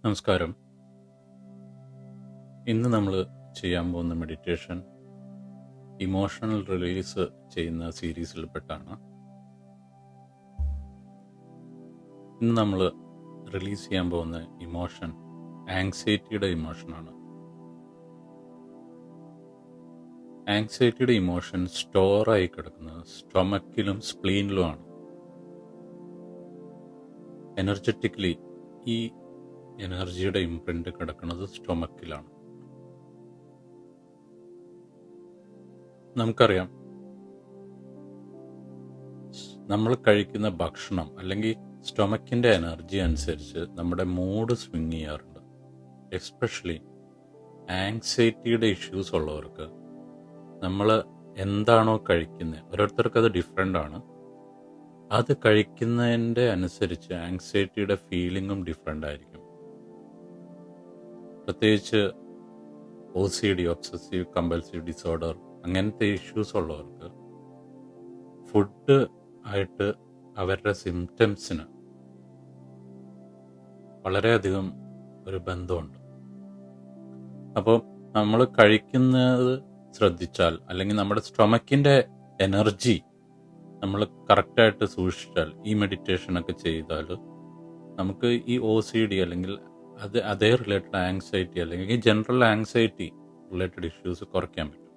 നമസ്കാരം. ഇന്ന് നമ്മൾ ചെയ്യാൻ പോകുന്ന മെഡിറ്റേഷൻ ഇമോഷണൽ റിലീസ് ചെയ്യുന്ന സീരീസിൽപ്പെട്ടാണ്. ഇന്ന് നമ്മൾ റിലീസ് ചെയ്യാൻ പോകുന്ന ഇമോഷൻ ആങ്സൈറ്റിയുടെ ഇമോഷനാണ്. ആങ്സൈറ്റിയുടെ ഇമോഷൻ സ്റ്റോറായി കിടക്കുന്നത് സ്റ്റൊമക്കിലും സ്പ്ലീനിലുമാണ്. എനർജറ്റിക്കലി ഈ എനർജിയുടെ ഇംപ്രിന്റ് കിടക്കുന്നത് സ്റ്റൊമക്കിലാണ്. നമുക്കറിയാം, നമ്മൾ കഴിക്കുന്ന ഭക്ഷണം അല്ലെങ്കിൽ സ്റ്റൊമക്കിൻ്റെ എനർജി അനുസരിച്ച് നമ്മുടെ മൂഡ് സ്വിങ് ചെയ്യാറുണ്ട്. എസ്പെഷ്യലി ആങ്സൈറ്റിയുടെ ഇഷ്യൂസ് ഉള്ളവർക്ക് നമ്മൾ എന്താണോ കഴിക്കുന്നത്, ഓരോരുത്തർക്കും അത് ഡിഫറെൻ്റ് ആണ്. അത് കഴിക്കുന്നതിൻ്റെ അനുസരിച്ച് ആങ്സൈറ്റിയുടെ ഫീലിങ്ങും ഡിഫറെൻ്റ് ആയിരിക്കും. പ്രത്യേകിച്ച് OCD, ഒബ്സസീവ് കമ്പൽസീവ് ഡിസോർഡർ, അങ്ങനത്തെ ഇഷ്യൂസ് ഉള്ളവർക്ക് ഫുഡ് ആയിട്ട് അവരുടെ സിംറ്റംസിന് വളരെയധികം ഒരു ബന്ധമുണ്ട്. അപ്പോൾ നമ്മൾ കഴിക്കുന്നത് ശ്രദ്ധിച്ചാൽ, അല്ലെങ്കിൽ നമ്മുടെ സ്റ്റൊമക്കിൻ്റെ എനർജി നമ്മൾ കറക്റ്റായിട്ട് സൂക്ഷിച്ചാൽ, ഈ മെഡിറ്റേഷനൊക്കെ ചെയ്താൽ നമുക്ക് ഈ OCD അല്ലെങ്കിൽ അതേ റിലേറ്റഡ് ആങ്സൈറ്റി അല്ലെങ്കിൽ ജനറൽ ആങ്സൈറ്റി റിലേറ്റഡ് ഇഷ്യൂസ് കുറയ്ക്കാൻ പറ്റും.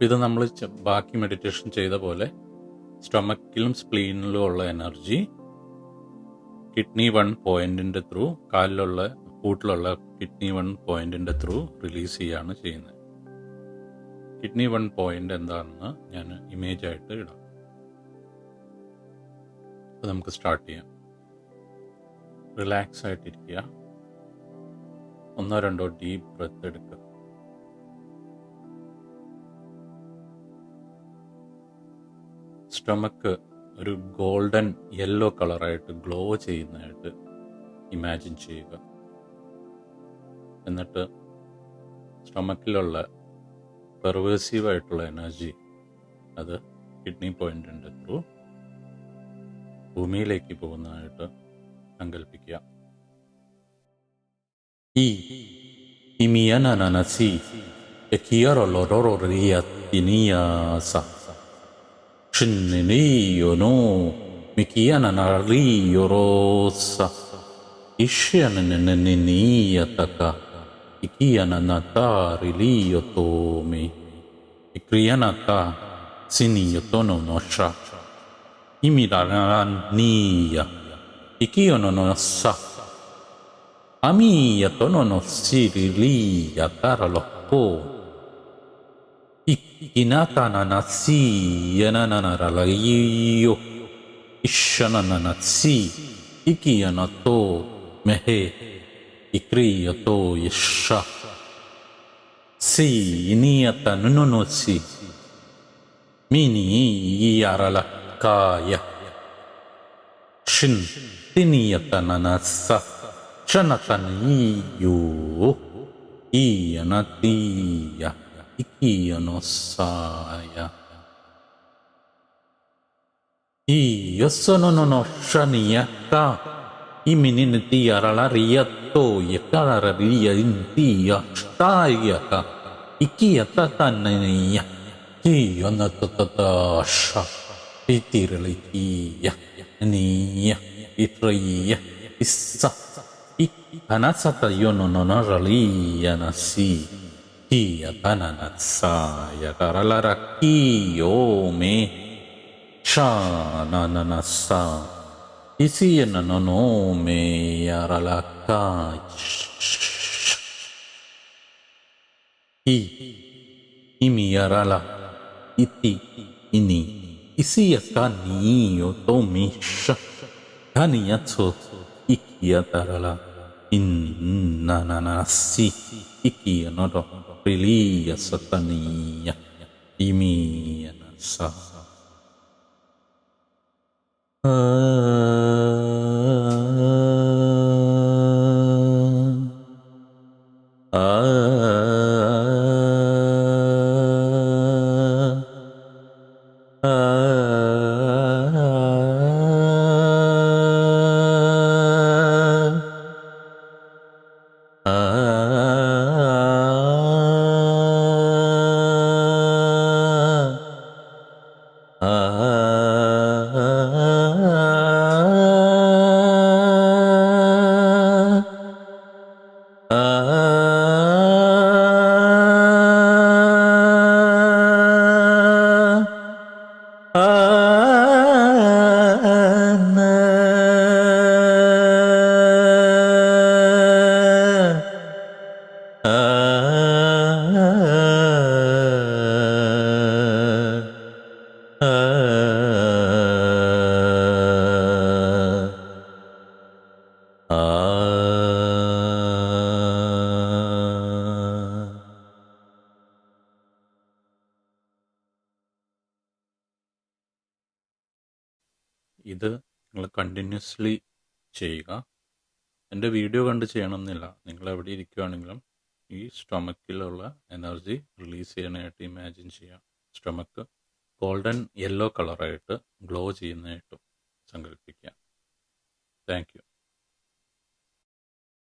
ഇത് നമ്മൾ ബാക്കി മെഡിറ്റേഷൻ ചെയ്ത പോലെ സ്റ്റൊമക്കിലും സ്പ്ലീനിലും ഉള്ള എനർജി കിഡ്നി 1 പോയിന്റിൻ്റെ ത്രൂ, കാലിലുള്ള കൂട്ടിലുള്ള കിഡ്നി 1 പോയിന്റിൻ്റെ ത്രൂ റിലീസ് ചെയ്യാണ് ചെയ്യുന്നത്. കിഡ്നി 1 പോയിന്റ് എന്താണെന്ന് ഞാൻ ഇമേജ് ആയിട്ട് ഇടാം. അപ്പോൾ നമുക്ക് സ്റ്റാർട്ട് ചെയ്യാം. റിലാക്സ് ആയിട്ടിരിക്കുക. 1-2 ഡീപ്പ് ബ്രെത്ത് എടുക്കുക. സ്റ്റൊമക്ക് ഒരു ഗോൾഡൻ യെല്ലോ കളറായിട്ട് ഗ്ലോ ചെയ്യുന്നതായിട്ട് ഇമാജിൻ ചെയ്യുക. എന്നിട്ട് സ്റ്റൊമക്കിലുള്ള പെർവേസീവായിട്ടുള്ള എനർജി അത് കിഡ്നി പോയിന്റിൻ്റെ ത്രൂ ഭൂമിയിലേക്ക് പോകുന്നതായിട്ട് സങ്കല്പിക്കുക. imiananasi ekiaro lororo riatiniasa shinniyo no mikiananariyo rosa ishianananiyataka ikiananatari tomi ikrianata siniyotono nosha imirananiya ikiyononosa amiyatononosiriliya taralopo ikinatananasiyananaralayiyo ishanananasi ikiyanato mehe ikriyato yesha si iniyatanunonosi mini yaralakaya shin tiniyatananasa shanataniyo iyanatiya ikiyanosaya iyosononono shaniyaka imininitiyaralariyato yakarariya intiya shtayaka ikiyatatananiya iyonatatasha itiralikiya niya itriya issa ikanasata yononoraliya nasi iyatananasaya karalarakiyo me shanananasa isiyananono me yaralakay imiyarala iti ini isiyakaniyo tomisha kaniyatso ikiyatarala innananasi ikiyanoto riliya sataniya imiyanasa continuously ചെയ്യുക. എൻ്റെ video കണ്ട് ചെയ്യണമെന്നില്ല. നിങ്ങൾ എവിടെ ഇരിക്കുകയാണെങ്കിലും ഈ സ്റ്റൊമക്കിലുള്ള energy release ചെയ്യാനായിട്ട് imagine ചെയ്യാം. Stomach golden yellow കളറായിട്ട് ഗ്ലോ ചെയ്യുന്നതായിട്ടും സങ്കല്പിക്കുക. Thank you.